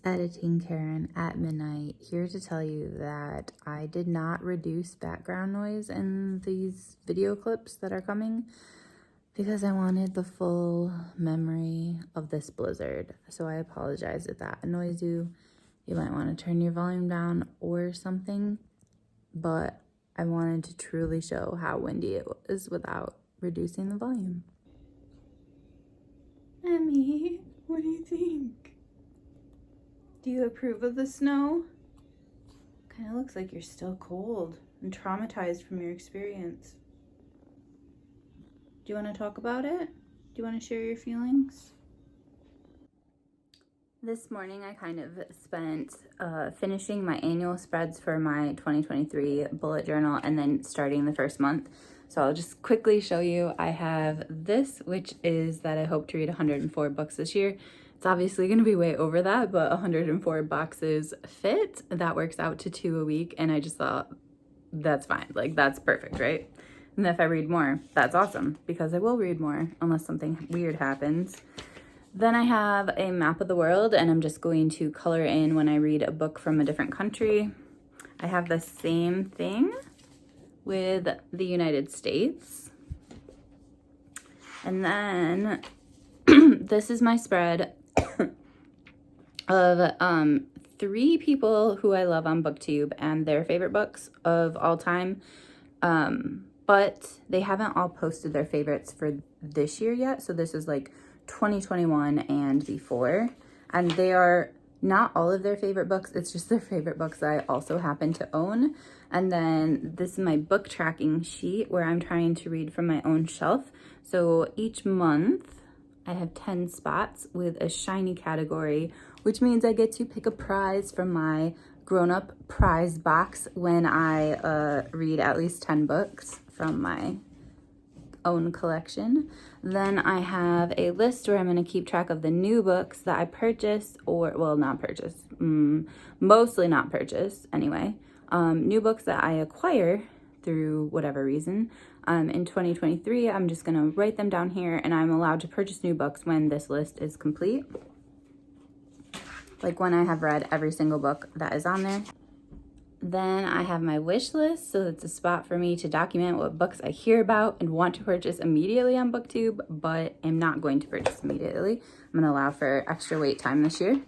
Editing Karen at midnight, here to tell you that I did not reduce background noise in these video clips that are coming because I wanted the full memory of this blizzard. So I apologize if that annoys you. You might want to turn your volume down or something, but I wanted to truly show how windy it was without reducing the volume. Emmy, what do you think? Do you approve of the snow? Kind of looks like you're still cold and traumatized from your experience. Do you want to talk about it? Do you want to share your feelings? This morning I kind of spent finishing my annual spreads for my 2023 bullet journal and then starting the first month. So I'll just quickly show you. I have this, which is that I hope to read 104 books this year. It's obviously going to be way over that, but 104 boxes fit. That works out to 2 a week, and I just thought that's fine. Like, that's perfect, right? And if I read more, that's awesome, because I will read more unless something weird happens. Then I have a map of the world, and I'm just going to color in when I read a book from a different country. I have the same thing with the United States. And then this is my spread of 3 people who I love on BookTube and their favorite books of all time. But they haven't all posted their favorites for this year yet. So this is like 2021 and before. And they are not all of their favorite books. It's just their favorite books that I also happen to own. And then this is my book tracking sheet where I'm trying to read from my own shelf. So each month I have 10 spots with a shiny category, which means I get to pick a prize from my grown-up prize box when I read at least 10 books from my own collection. Then I have a list where I'm going to keep track of the new books that I purchased, or, well, not purchased, mostly not purchased anyway. New books that I acquire through whatever reason. In 2023, I'm just going to write them down here, and I'm allowed to purchase new books when this list is complete. Like when I have read every single book that is on there. Then I have my wish list, so it's a spot for me to document what books I hear about and want to purchase immediately on BookTube, but am not going to purchase immediately. I'm going to allow for extra wait time this year.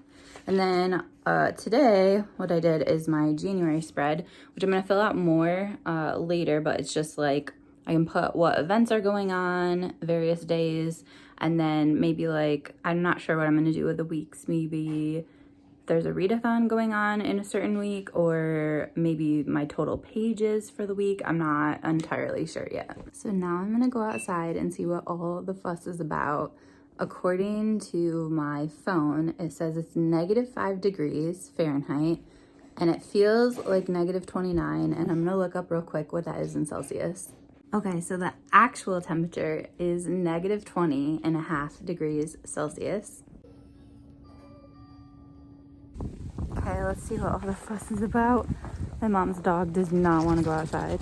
And then today, what I did is my January spread, which I'm going to fill out more later, but it's just like I can put what events are going on, various days, and then maybe like, I'm not sure what I'm going to do with the weeks. Maybe there's a readathon going on in a certain week, or maybe my total pages for the week. I'm not entirely sure yet. So now I'm going to go outside and see what all the fuss is about. According to my phone, it says it's -5 degrees Fahrenheit, and it feels like -29, and I'm gonna look up real quick what that is in Celsius. Okay, so the actual temperature is -20.5 degrees Celsius. Okay, let's see what all the fuss is about. My mom's dog does not want to go outside.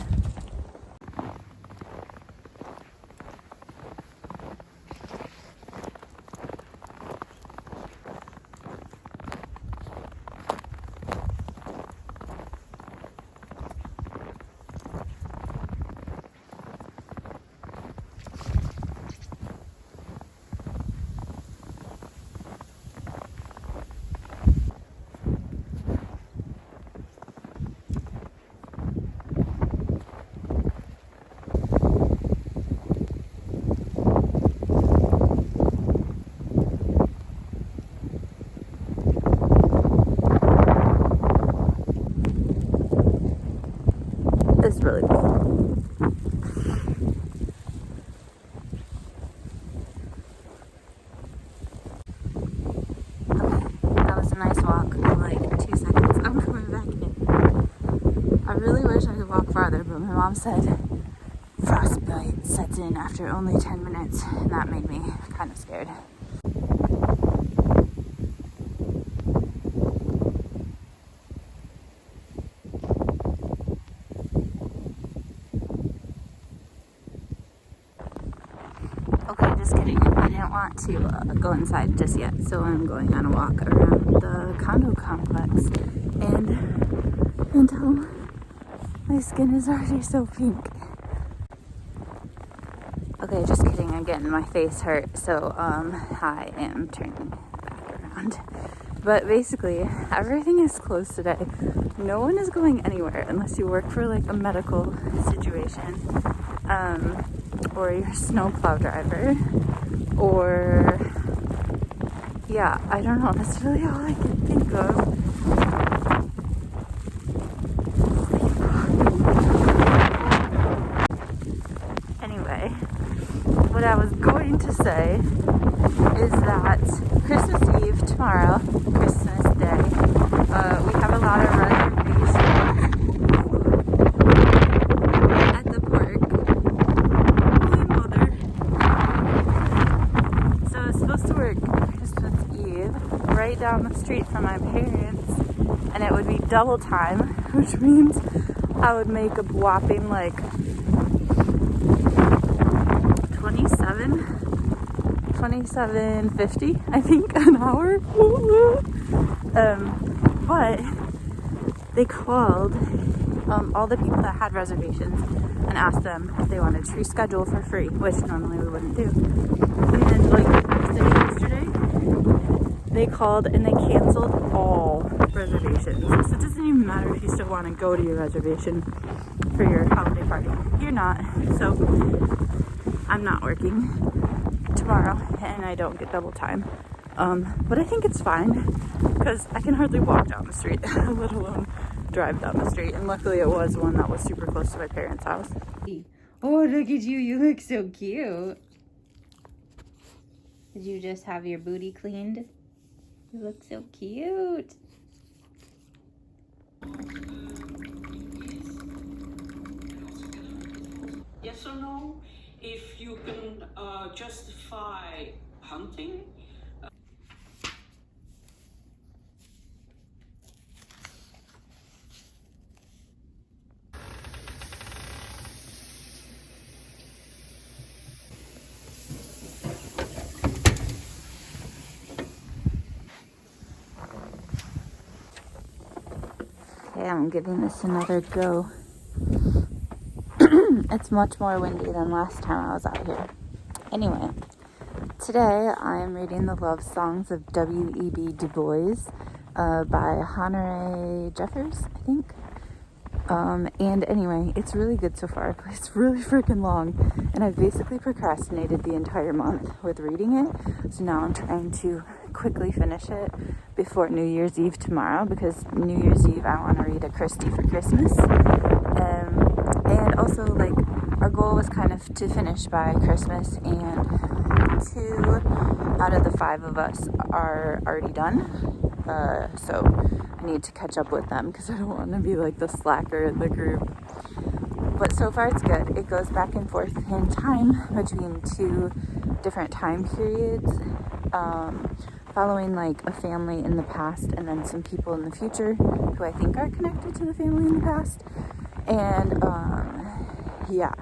It's really cool. Okay, that was a nice walk for like 2 seconds. I'm going back in. I really wish I could walk farther, but my mom said frostbite sets in after only 10 minutes, and that made me kind of scared. Just kidding. I didn't want to go inside just yet, so I'm going on a walk around the condo can tell my skin is already so pink. Okay, just kidding. Again, my face hurt, so I am turning back around. But basically, everything is closed today. No one is going anywhere unless you work for like a medical situation, or you're a snowplow driver, or yeah, I don't know. That's really all I can think of. Anyway, what I was going to say is that Christmas Eve tomorrow, Christmas Day, we have a lot of reservations at the park. Holy mother. So I was supposed to work Christmas Eve right down the street from my parents, and it would be double time, which means I would make a whopping like $27.50, I think, an hour. But they called all the people that had reservations and asked them if they wanted to reschedule for free, which normally we wouldn't do. And then, like yesterday, they called and they canceled all reservations. So it doesn't even matter if you still want to go to your reservation for your holiday party. You're not. So I'm not working tomorrow and I don't get double time. But I think it's fine because I can hardly walk down the street, let alone drive down the street. And luckily it was one that was super close to my parents' house. Oh, look at you. You look so cute. Did you just have your booty cleaned? You look so cute. Yes or no? If you can justify hunting. Okay, I'm giving this another go. It's much more windy than last time I was out here. Anyway, today I am reading the love songs of W.E.B. Du Bois by Honore Jeffers, I think. And anyway, it's really good so far, but it's really freaking long. And I've basically procrastinated the entire month with reading it. So now I'm trying to quickly finish it before New Year's Eve tomorrow, because New Year's Eve I want to read A Christie for Christmas. And also, like, our goal was kind of to finish by Christmas, and 2 out of the 5 of us are already done. So I need to catch up with them because I don't want to be like the slacker in the group. But so far it's good. It goes back and forth in time between 2 different time periods, following like a family in the past and then some people in the future who I think are connected to the family in the past. And yeah,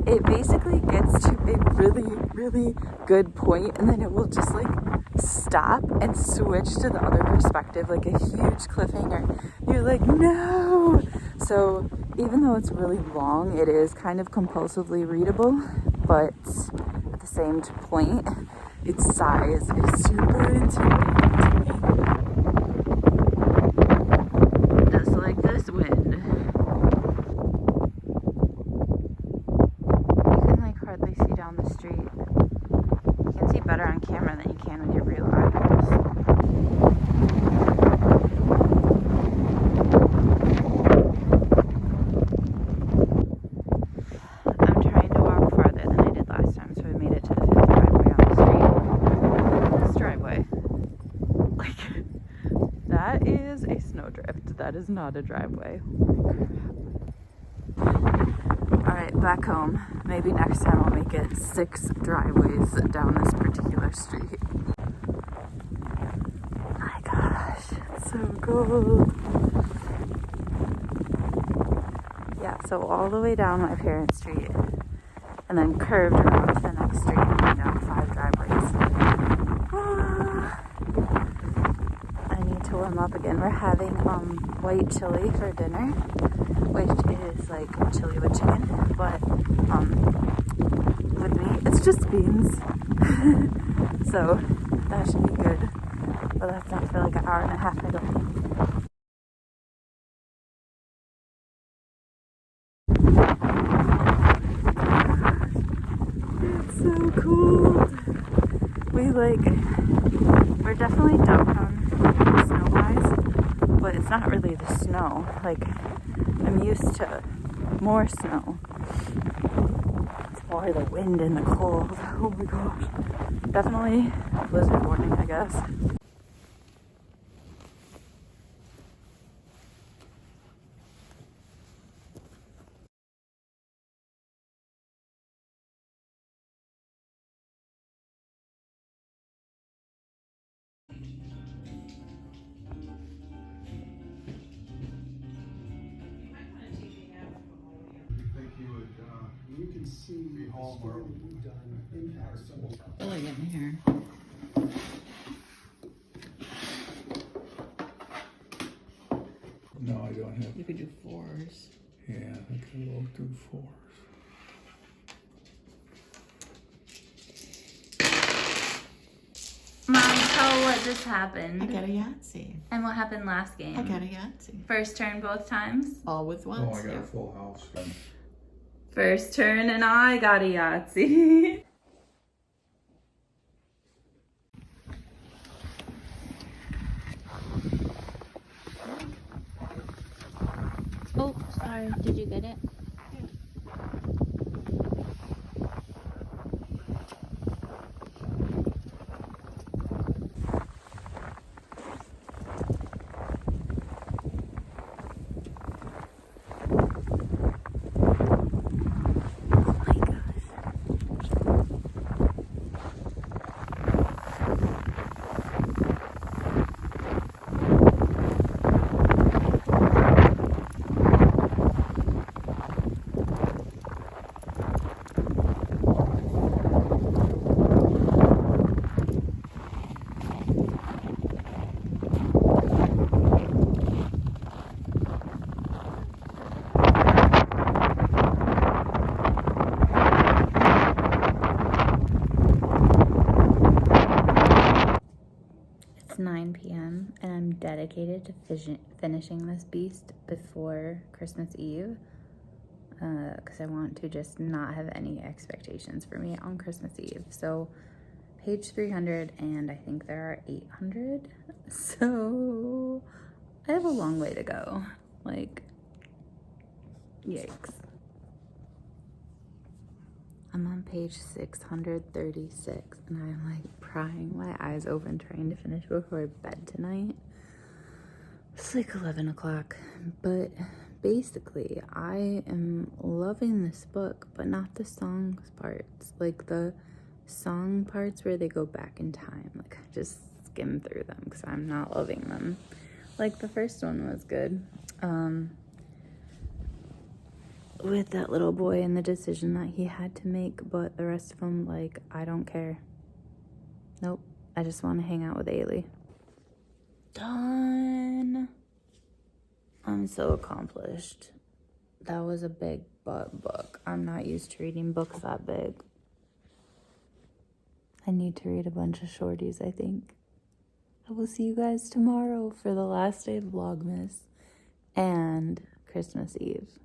it basically gets to a really, really good point, and then it will just like stop and switch to the other perspective, like a huge cliffhanger. You're like, no! So even though it's really long, it is kind of compulsively readable, but at the same point, its size is super intimidating to me. Just like this wind. Hardly see down the street. You can see better on camera than you can with your real eyes. I'm trying to walk farther than I did last time, so we made it to the 5th driveway on the street. This driveway, like, that is a snowdrift. That is not a driveway. Alright, back home. Maybe next time I'll make it 6 driveways down this particular street. My gosh, it's so cold. Yeah, so all the way down my parents' street, and then curved around to the next street and down 5 driveways. I need to warm up again. We're having white chili for dinner, which is like chili with chicken, but with me it's just beans. So that should be good. But that's not for like an hour and a half, I don't think. It's so cold. We're definitely dumped on snow-wise, but it's not really the snow. Like, I'm used to more snow. It's more the wind and the cold. Oh my gosh. Definitely blizzard warning, I guess. You can see the scan that you've done impacts some of the Really getting here. No, I don't have. You could do 4s. Yeah, I can go through 4s. Mom, tell what just I happened. got a Yahtzee. And what happened last game? I got a Yahtzee. First turn both times? All with Oh, ones. I got yeah. a full house. First turn and I got a Yahtzee. Oh, sorry. Did you get it? It's 9 p.m. and I'm dedicated to finishing this beast before Christmas Eve because I want to just not have any expectations for me on Christmas Eve. So page 300 and I think there are 800. So I have a long way to go. Like, yikes. I'm on page 636 and I'm like prying my eyes open trying to finish before bed tonight. It's like 11 o'clock, but basically I am loving this book, but not the songs parts. Like the song parts where they go back in time. Like I just skim through them because I'm not loving them. Like the first one was good. With that little boy and the decision that he had to make, but the rest of them, like, I don't care. Nope, I just want to hang out with Ailey. Done. I'm so accomplished. That was a big butt book. I'm not used to reading books that big. I need to read a bunch of shorties, I think. I will see you guys tomorrow for the last day of Vlogmas and Christmas Eve.